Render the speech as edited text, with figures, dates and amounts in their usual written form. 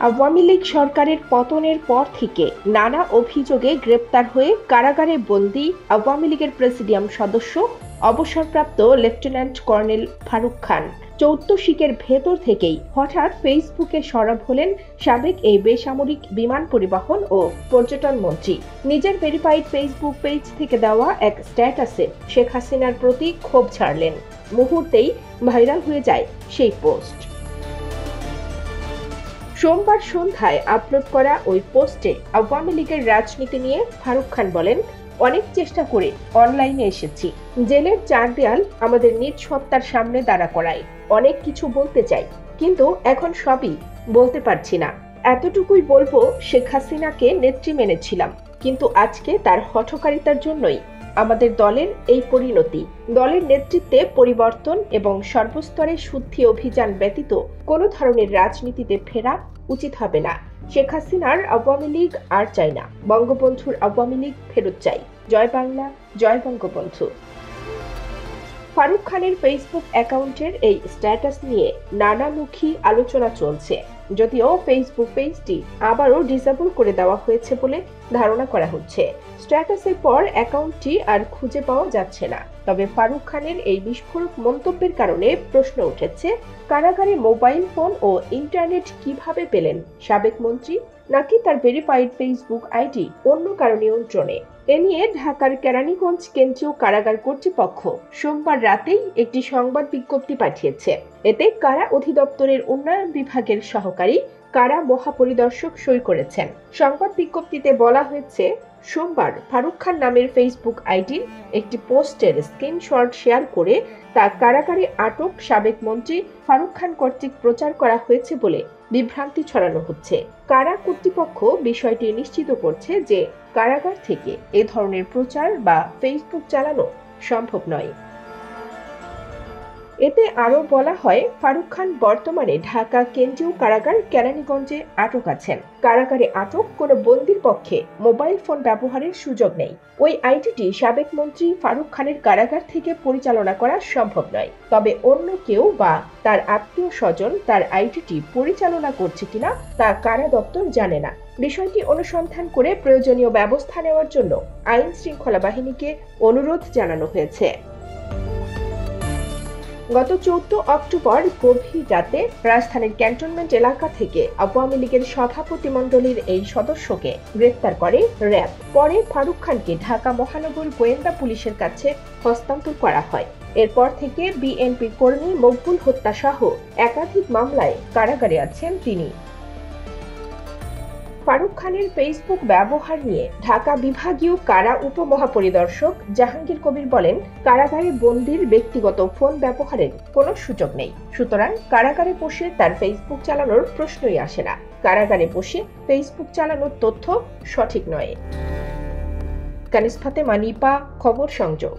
আওয়ামী লীগ সরকারের পতনের পর থেকে নানা অভিযোগে গ্রেপ্তার হয়ে কারাগারে বন্দী আওয়ামী লীগের প্রেসিডিয়াম সদস্য অবসরপ্রাপ্ত লেফটেন্যান্ট কর্নেল ফারুক খান 14 শিকের ভেতর থেকেই হঠাৎ ফেসবুকে সরব হলেন সাবেক এই বেসামরিক বিমান পরিবহন ও পর্যটন মন্ত্রী। নিজের ভেরিফাইড ফেসবুক পেজ থেকে দেওয়া এক স্ট্যাটাসে শেখ হাসিনার প্রতি ক্ষোভ ছাড়লেন। মুহূর্তেই ভাইরাল হয়ে যায় সেই পোস্ট। সোমবার সন্ধ্যায় আপলোড করা ওই পোস্টে আওয়ামী লীগের রাজনীতি নিয়ে ফারুক খান বলেন, অনেক চেষ্টা করে অনলাইনে এসেছি। জেলের চার দেয়াল আমাদের নিজ সত্তার সামনে দাঁড়া করায়। অনেক কিছু বলতে চাই, কিন্তু এখন সবই বলতে পারছি না। এতটুকুই বলবো, শেখ হাসিনাকে নেত্রী মেনেছিলাম, কিন্তু আজকে তার হঠকারিতার জন্যই আমাদের দলের এই পরিণতি। দলের নেতৃত্বে পরিবর্তন এবং সর্বস্তরে শুদ্ধি অভিযান ব্যতীত কোনো ধরনের রাজনীতিতে ফেরা উচিত হবে না। শেখ হাসিনার আওয়ামী লীগ আর চাই না, বঙ্গবন্ধুর আওয়ামী লীগ ফেরত চাই। জয় বাংলা, জয় বঙ্গবন্ধু। ফারুক খানের ফেসবুক অ্যাকাউন্টের এই স্ট্যাটাস নিয়ে নানামুখী আলোচনা চলছে, যদিও ফেসবুক পেজটি আবারও ডিসেবল করে দেওয়া হয়েছে বলে ধারণা করা হচ্ছে। স্ট্যাটাসের পর অ্যাকাউন্টটি আর খুঁজে পাওয়া যাচ্ছে না। তবে ফারুক খানের এই বিস্ফোরক মন্তব্যের কারণে প্রশ্ন উঠেছে, কারাগারে মোবাইল ফোন ও ইন্টারনেট কিভাবে পেলেন সাবেক মন্ত্রী, নাকি তার ভেরিফাইড ফেসবুক আইডি অন্য কারো নিয়ন্ত্রণে? এ নিয়ে ঢাকার কেরানীগঞ্জ কেন্দ্রীয় কারাগার কর্তৃপক্ষ সোমবার রাতেই একটি সংবাদ বিজ্ঞপ্তি পাঠিয়েছে। এতে কারা অধিদপ্তরের উন্নয়ন বিভাগের সহকারী কারা মহাপরিদর্শক সই করেছেন। সংবাদ বিজ্ঞপ্তিতে বলা হয়েছে, সোমবার ফারুক খান নামের ফেসবুক আইডির একটি পোস্টের স্ক্রিনশট শেয়ার করে তা কারাগারে আটক সাবেক মন্ত্রী ফারুক খান কর্তৃক প্রচার করা হয়েছে বলে বিভ্রান্তি ছড়ানো হচ্ছে। কারা কর্তৃপক্ষ বিষয়টি নিশ্চিত করছে যে কারাগার থেকে এ ধরনের প্রচার বা ফেসবুক চালানো সম্ভব নয়। এতে আরও বলা হয়, ফারুক খান বর্তমানে ঢাকা কেন্দ্রীয় কারাগার কেরানীগঞ্জে আটক আছেন। কারাগারে আটক কোনো বন্দীর পক্ষে মোবাইল ফোন ব্যবহারের সুযোগ নেই। ওই আইডিটি সাবেক মন্ত্রী ফারুক খানের কারাগার থেকে পরিচালনা করা সম্ভব নয়। তবে অন্য কেউ বা তার আত্মীয় স্বজন তার আইডিটি পরিচালনা করছে কিনা তা কারা দপ্তর জানে না। বিষয়টি অনুসন্ধান করে প্রয়োজনীয় ব্যবস্থা নেওয়ার জন্য আইন শৃঙ্খলা বাহিনীকে অনুরোধ জানানো হয়েছে। গত 14 অক্টোবর গভীর রাতে রাজধানীর ক্যান্টনমেন্ট এলাকা থেকে আওয়ামী লীগের সভাপতিমণ্ডলীর এই সদস্যকে গ্রেফতার করে র্যাব। পরে ফারুক খানকে ঢাকা মহানগর গোয়েন্দা পুলিশের কাছে হস্তান্তর করা হয়। এরপর থেকে বিএনপি কর্মী মকবুল হত্যা সহ একাধিক মামলায় কারাগারে আছেন তিনি। ফারুক খানের ফেসবুক ব্যবহার নিয়ে ঢাকা বিভাগীয় কারা উপমহাপরিদর্শক জাহাঙ্গীর কবির বলেন, কারাগারে বন্দীর ব্যক্তিগত ফোন ব্যবহারের কোনো সুযোগ নেই। সুতরাং কারাগারে বসে তার ফেসবুক চালানোর প্রশ্নই আসে না। কারাগারে বসে ফেসবুক চালানোর তথ্য সঠিক নয়। কানিস ফাতেমা, নিপা, খবর সংযোগ।